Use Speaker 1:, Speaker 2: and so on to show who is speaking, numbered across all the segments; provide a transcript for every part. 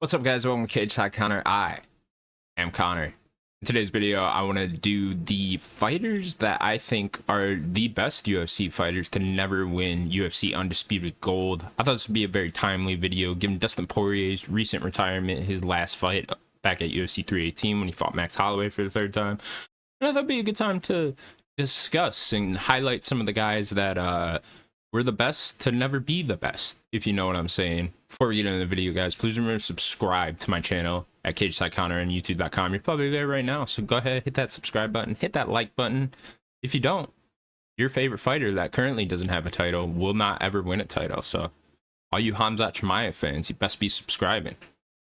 Speaker 1: What's up, guys? Welcome to Cage Side Connor. I am Connor. In today's video, I want to do the fighters that I think are the best UFC fighters to never win UFC Undisputed Gold. I thought this would be a very timely video, given Dustin Poirier's recent retirement, his last fight back at UFC 318 when he fought Max Holloway for the third time. And I thought it'd be a good time to discuss and highlight some of the guys that we're the best to never be the best, if you know what I'm saying. Before we get into the video, guys, please remember to subscribe to my channel at CageSideConnor and YouTube.com. You're probably there right now, so go ahead, hit that subscribe button, hit that like button. If you don't, your favorite fighter that currently doesn't have a title will not ever win a title. So all you Hamzat Chimaev fans, you best be subscribing.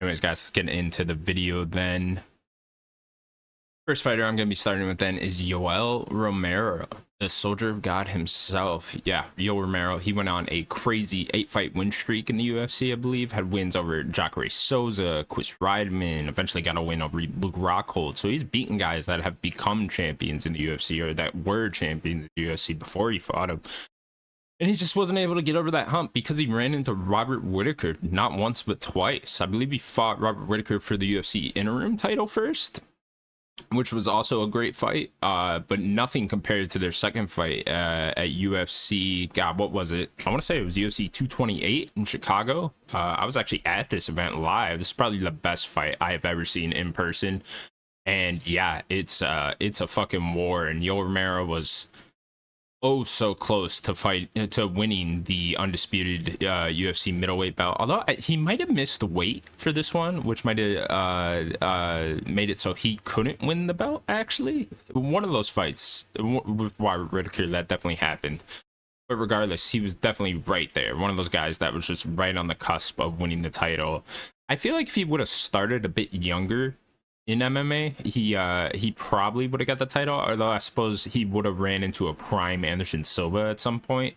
Speaker 1: Anyways, guys, let's get into the video then. First fighter I'm going to be starting with then is Yoel Romero, the Soldier of God himself. Yeah, Yoel Romero, he went on a crazy 8-fight win streak in the UFC, I believe. Had wins over Jacare Souza, Chris Weidman, eventually got a win over Luke Rockhold. So he's beaten guys that have become champions in the UFC or that were champions in the UFC before he fought him. And he just wasn't able to get over that hump because he ran into Robert Whittaker not once but twice. I believe he fought Robert Whittaker for the UFC interim title first, which was also a great fight, but nothing compared to their second fight at UFC. God, what was it? I want to say it was UFC 228 in Chicago. I was actually at this event live. This is probably the best fight I have ever seen in person. And yeah, it's a fucking war. And Yoel Romero was so close to winning the undisputed UFC middleweight belt, although he might have missed the weight for this one, which might have made it so he couldn't win the belt. Actually, one of those fights with Robert Whittaker, that definitely happened, but regardless, he was definitely right there, one of those guys that was just right on the cusp of winning the title. I feel like if he would have started a bit younger in MMA, he probably would have got the title, although I suppose he would have ran into a prime Anderson Silva at some point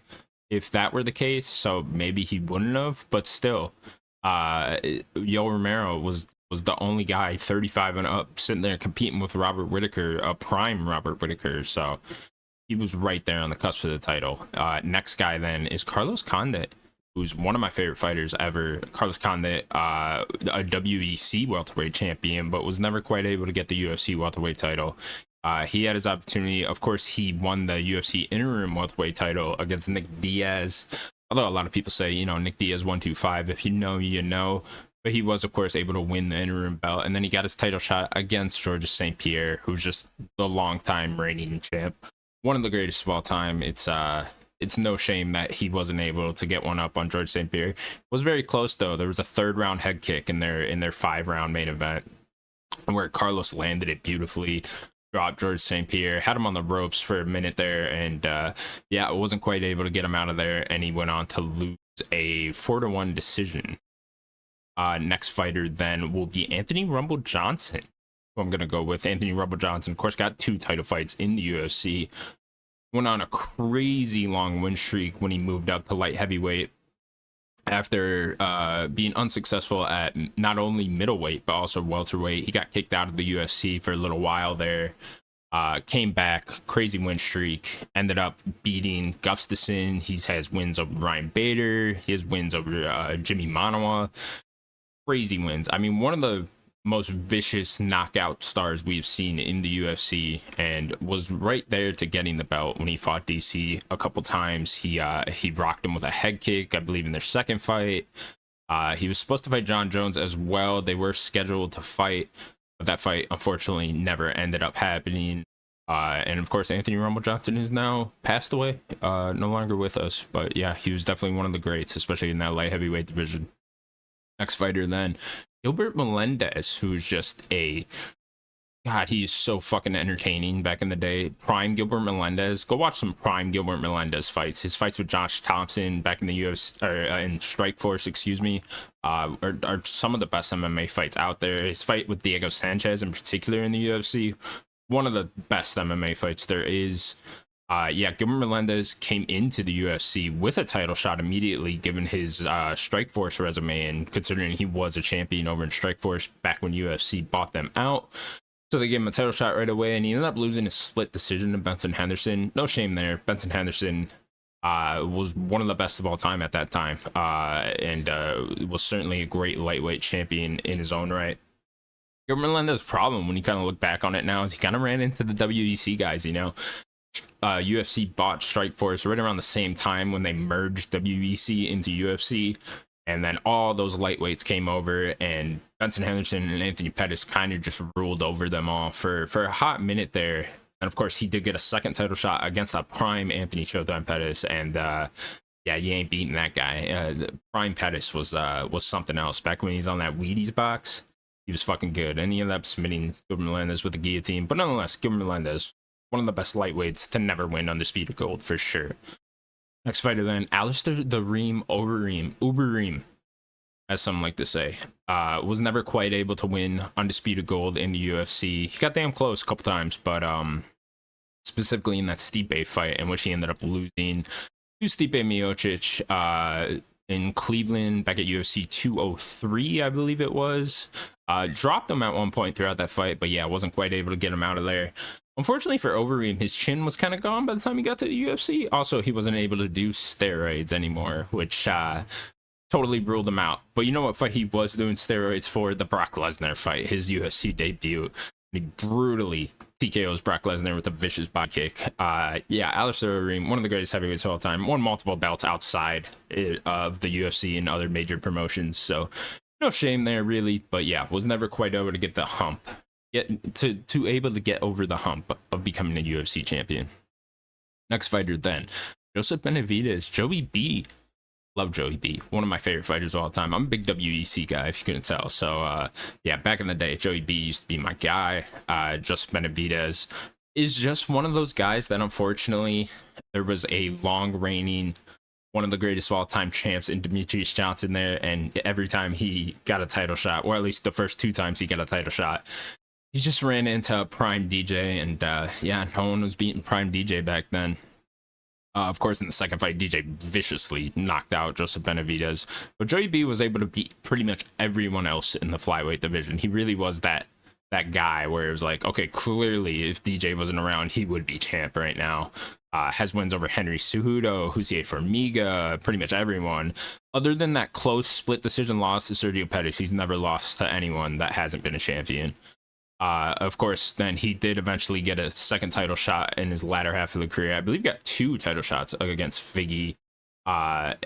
Speaker 1: if that were the case, so maybe he wouldn't have. But still, Yoel Romero was the only guy 35 and up sitting there competing with Robert Whittaker, a prime Robert Whittaker, so he was right there on the cusp of the title. Next guy then is Carlos Condit, who's one of my favorite fighters ever. Carlos Condit, a WEC welterweight champion, but was never quite able to get the UFC welterweight title. He had his opportunity. Of course, he won the UFC interim welterweight title against Nick Diaz. Although a lot of people say, you know, Nick Diaz 125. If you know, you know. But he was, of course, able to win the interim belt. And then he got his title shot against Georges St. Pierre, who's just the longtime reigning champ. One of the greatest of all time. It's no shame that he wasn't able to get one up on Georges St. Pierre. It was very close, though. There was a third round head kick in their 5-round main event where Carlos landed it beautifully, dropped Georges St. Pierre, had him on the ropes for a minute there, and yeah, it wasn't quite able to get him out of there, and he went on to lose a 4-1 decision. Next fighter then will be Anthony Rumble Johnson, who I'm going to go with. Anthony Rumble Johnson, of course, got 2 title fights in the UFC. Went on a crazy long win streak when he moved up to light heavyweight after being unsuccessful at not only middleweight but also welterweight. He got kicked out of the UFC for a little while there, came back, crazy win streak, ended up beating Gustafsson. He has wins over Ryan Bader, he has wins over Jimmy Manawa. Crazy wins. I mean, one of the most vicious knockout stars we've seen in the UFC, and was right there to getting the belt when he fought DC a couple times. He rocked him with a head kick, I believe, in their second fight. He was supposed to fight John Jones as well. They were scheduled to fight, but that fight unfortunately never ended up happening. And of course, Anthony Rumble Johnson is now passed away, no longer with us. But yeah, he was definitely one of the greats, especially in that light heavyweight division. Next fighter then, Gilbert Melendez, who's just God, he's so fucking entertaining back in the day. Prime Gilbert Melendez. Go watch some prime Gilbert Melendez fights. His fights with Josh Thompson back in the UFC, or in Strikeforce, excuse me, are some of the best MMA fights out there. His fight with Diego Sanchez in particular in the UFC, one of the best MMA fights there is. Yeah, Gilbert Melendez came into the UFC with a title shot immediately, given his Strikeforce resume, and considering he was a champion over in Strikeforce back when UFC bought them out. So they gave him a title shot right away, and he ended up losing a split decision to Benson Henderson. No shame there. Benson Henderson was one of the best of all time at that time, and was certainly a great lightweight champion in his own right. Gilbert Melendez's problem, when you kind of look back on it now, is he kind of ran into the WEC guys, you know. UFC bought Strikeforce right around the same time when they merged WEC into UFC, and then all those lightweights came over, and Benson Henderson and Anthony Pettis kind of just ruled over them all for a hot minute there. And of course, he did get a second title shot against a prime Anthony Showtime Pettis, and yeah, you ain't beating that guy. Prime Pettis was something else. Back when he's on that Wheaties box, he was fucking good, and he ended up submitting Gilbert Melendez with the guillotine. But nonetheless, Gilbert Melendez, one of the best lightweights to never win Undisputed Gold, for sure. Next fighter then, Alistair the Reem Overeem, as some like to say, was never quite able to win Undisputed Gold in the UFC. He got damn close a couple times, but specifically in that Stipe fight, in which he ended up losing to Stipe Miocic in Cleveland back at UFC 203, I believe it was. Dropped him at one point throughout that fight, but yeah, wasn't quite able to get him out of there. Unfortunately for Overeem, his chin was kind of gone by the time he got to the UFC. Also, he wasn't able to do steroids anymore, which totally ruled him out. But you know what fight he was doing steroids for? The Brock Lesnar fight, his UFC debut. He brutally TKOs Brock Lesnar with a vicious body kick. Yeah, Alistair Overeem, one of the greatest heavyweights of all time, won multiple belts outside of the UFC and other major promotions. So no shame there, really. But yeah, was never quite able to get the hump. To able to get over the hump of becoming a UFC champion. Next fighter then, Joseph Benavidez, Joey B. Love Joey B. One of my favorite fighters of all time. I'm a big WEC guy, if you couldn't tell. So yeah, back in the day, Joey B used to be my guy. Joseph Benavidez is just one of those guys that, unfortunately, there was a long reigning, one of the greatest of all time champs in Demetrius Johnson there, and every time he got a title shot, or at least the first two times he got a title shot, he just ran into Prime DJ, and yeah, no one was beating Prime DJ back then. Of course, in the second fight, DJ viciously knocked out Joseph Benavidez, but Joey B was able to beat pretty much everyone else in the flyweight division. He really was that guy where it was like, okay, clearly if DJ wasn't around, he would be champ right now. Has wins over Henry Cejudo, Jose Formiga, pretty much everyone. Other than that close split decision loss to Sergio Pettis, he's never lost to anyone that hasn't been a champion. Of course, then he did eventually get a second title shot in his latter half of the career. I believe he got 2 title shots against Figgy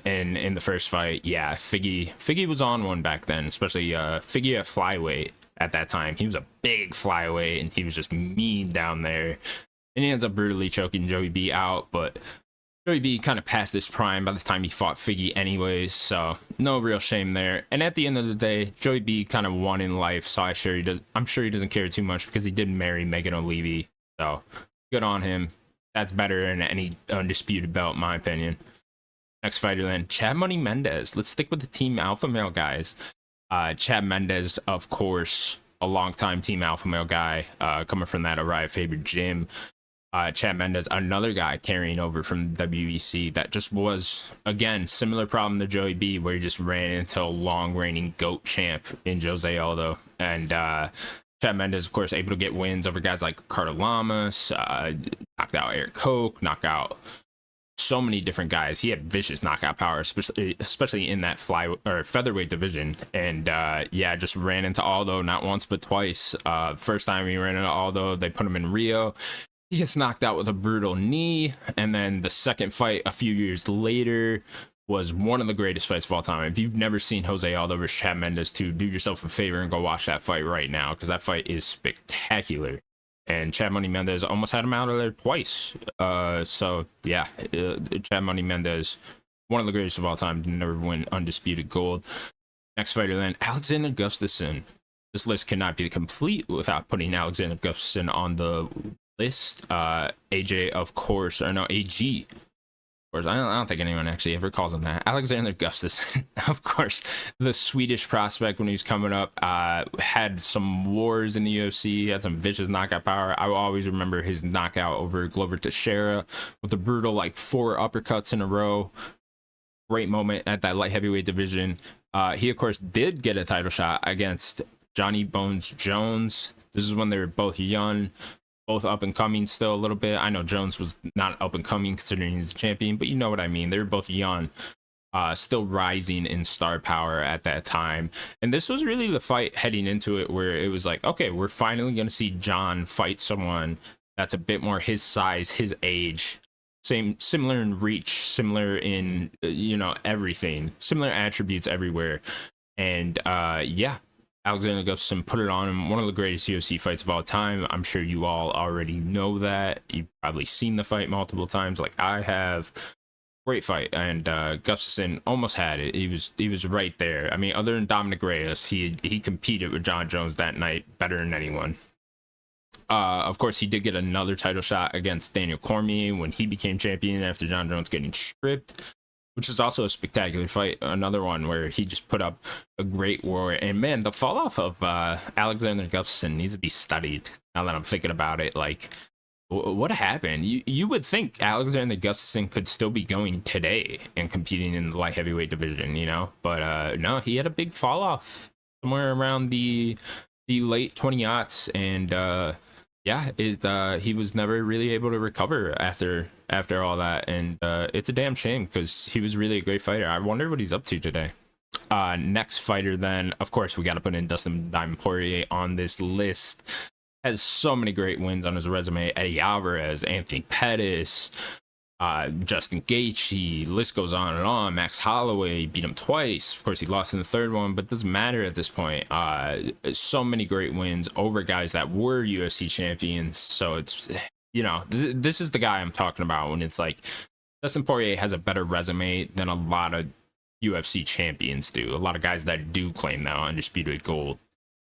Speaker 1: in the first fight. Yeah, Figgy was on one back then, especially Figgy at flyweight at that time. He was a big flyweight, and he was just mean down there. And he ends up brutally choking Joey B out, but Joey B kind of passed his prime by the time he fought Figgy anyways, so no real shame there. And at the end of the day, Joey B kind of won in life, so I'm sure he doesn't care too much because he did marry Megan O'Leary, so good on him. That's better than any undisputed belt, in my opinion. Next fighter then, Chad Money Mendez. Let's stick with the Team Alpha Male guys. Chad Mendez, of course, a longtime Team Alpha Male guy, coming from that Uriah Faber gym. Chad Mendez, another guy carrying over from WEC that just was, again, similar problem to Joey B, where he just ran into a long reigning GOAT champ in Jose Aldo. And Chad Mendez, of course, able to get wins over guys like Ricardo Lamas, knocked out Eric Koch, knocked out so many different guys. He had vicious knockout power, especially in that featherweight division. And yeah, just ran into Aldo not once but twice. First time he ran into Aldo, they put him in Rio. He gets knocked out with a brutal knee, and then the second fight a few years later was one of the greatest fights of all time. If you've never seen Jose Aldo versus Chad Mendez 2, do yourself a favor and go watch that fight right now, because that fight is spectacular. And Chad Money Mendez almost had him out of there twice. So yeah, Chad Money Mendez, one of the greatest of all time, to never win Undisputed Gold. Next fighter then, Alexander Gustafsson. This list cannot be complete without putting Alexander Gustafsson on the list. AJ, of course, or no, AG. Of course, I don't think anyone actually ever calls him that. Alexander Gustafsson, of course, the Swedish prospect when he was coming up, had some wars in the UFC, had some vicious knockout power. I will always remember his knockout over Glover Teixeira with the brutal, like, 4 uppercuts in a row. Great moment at that light heavyweight division. He, of course, did get a title shot against Johnny Bones Jones. This is when they were both young. both up and coming still a little bit. I know Jones was not up and coming considering he's a champion, but you know what I mean. They were both young, still rising in star power at that time. And this was really the fight heading into it where it was like, okay, we're finally going to see John fight someone that's a bit more his size, his age, similar in reach, similar in, everything, similar attributes everywhere. And yeah, Alexander Gustafsson put it on him. One of the greatest UFC fights of all time. I'm sure you all already know that. You've probably seen the fight multiple times, like I have. Great fight, and Gustafsson almost had it. He was right there. I mean, other than Dominic Reyes, he competed with John Jones that night better than anyone. Of course, he did get another title shot against Daniel Cormier when he became champion after John Jones getting stripped, which is also a spectacular fight. Another one where he just put up a great war. And man, the fall off of Alexander Gustafsson needs to be studied. Now that I'm thinking about it, like, what happened? You would think Alexander Gustafsson could still be going today and competing in the light heavyweight division, but no, he had a big fall off somewhere around the late 20s, and yeah, he was never really able to recover after all that, and it's a damn shame because he was really a great fighter. I wonder what he's up to today. Next fighter, then, of course, we got to put in Dustin Diamond Poirier on this list. Has so many great wins on his resume. Eddie Alvarez, Anthony Pettis, Justin Gaethje, list goes on and on. Max Holloway beat him twice. Of course, he lost in the third one, but it doesn't matter at this point. So many great wins over guys that were UFC champions. So it's, this is the guy I'm talking about when it's like Dustin Poirier has a better resume than a lot of UFC champions do. A lot of guys that do claim that undisputed gold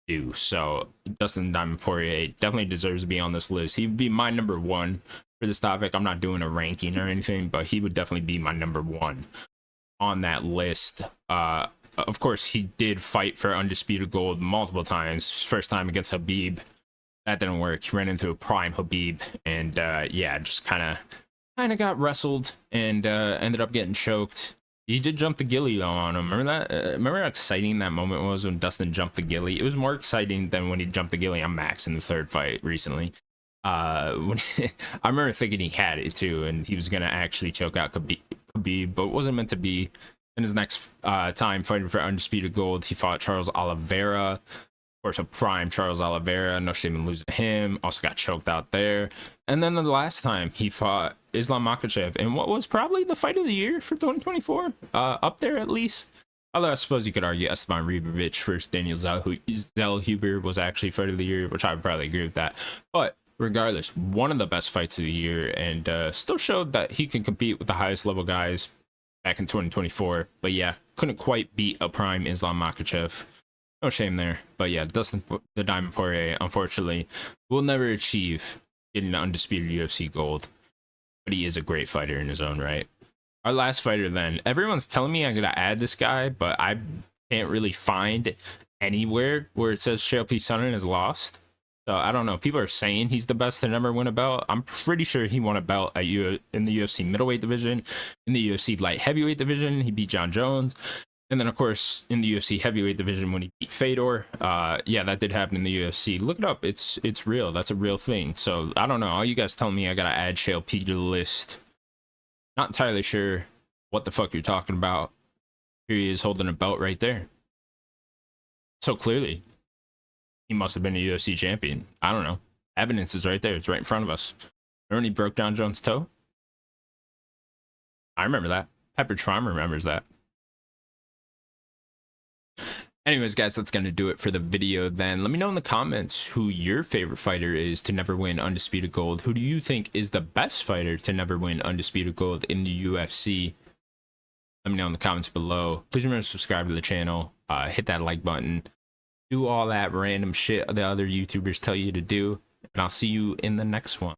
Speaker 1: do. So Dustin Diamond Poirier definitely deserves to be on this list. He would be my number one for this topic. I'm not doing a ranking or anything, but he would definitely be my number one on that list. Of course, he did fight for undisputed gold multiple times. First time against Khabib, that didn't work. He ran into a prime Khabib, and yeah, just kind of got wrestled and ended up getting choked. He did jump the ghillie though on him. Remember that? Remember how exciting that moment was when Dustin jumped the ghillie? It was more exciting than when he jumped the ghillie on Max in the third fight recently. I remember thinking he had it too, and he was gonna actually choke out Khabib, but it wasn't meant to be. In his next time fighting for undisputed gold, he fought Charles Oliveira. Of course, a prime Charles Oliveira. No shame in losing to him. Also got choked out there. And then the last time he fought Islam Makhachev in what was probably the fight of the year for 2024. Up there at least. Although I suppose you could argue Esteban Ribovic versus Daniel Zellhuber was actually fight of the year, which I would probably agree with that. But regardless, one of the best fights of the year, and still showed that he can compete with the highest level guys back in 2024. But yeah, couldn't quite beat a prime Islam Makhachev. No shame there. But yeah, Dustin the Diamond Poirier, unfortunately, will never achieve getting the undisputed UFC gold. But he is a great fighter in his own right. Our last fighter then. Everyone's telling me I'm going to add this guy, but I can't really find anywhere where it says Chael P. Sonnen is lost. So I don't know. People are saying he's the best to never win a belt. I'm pretty sure he won a belt in the UFC middleweight division, in the UFC light heavyweight division. He beat John Jones. And then, of course, in the UFC heavyweight division when he beat Fedor. Yeah, that did happen in the UFC. Look it up. It's real. That's a real thing. So, I don't know. All you guys telling me I got to add Chael P to the list. Not entirely sure what the fuck you're talking about. Here he is holding a belt right there. So, clearly, he must have been a UFC champion. I don't know. Evidence is right there. It's right in front of us. Remember when he broke John Jones' toe? I remember that. Pepperidge Farm remembers that. Anyways, guys, that's going to do it for the video then. Let me know in the comments who your favorite fighter is to never win undisputed gold. Who do you think is the best fighter to never win undisputed gold in the UFC? Let me know in the comments below. Please remember to subscribe to the channel. Hit that like button. Do all that random shit the other YouTubers tell you to do. And I'll see you in the next one.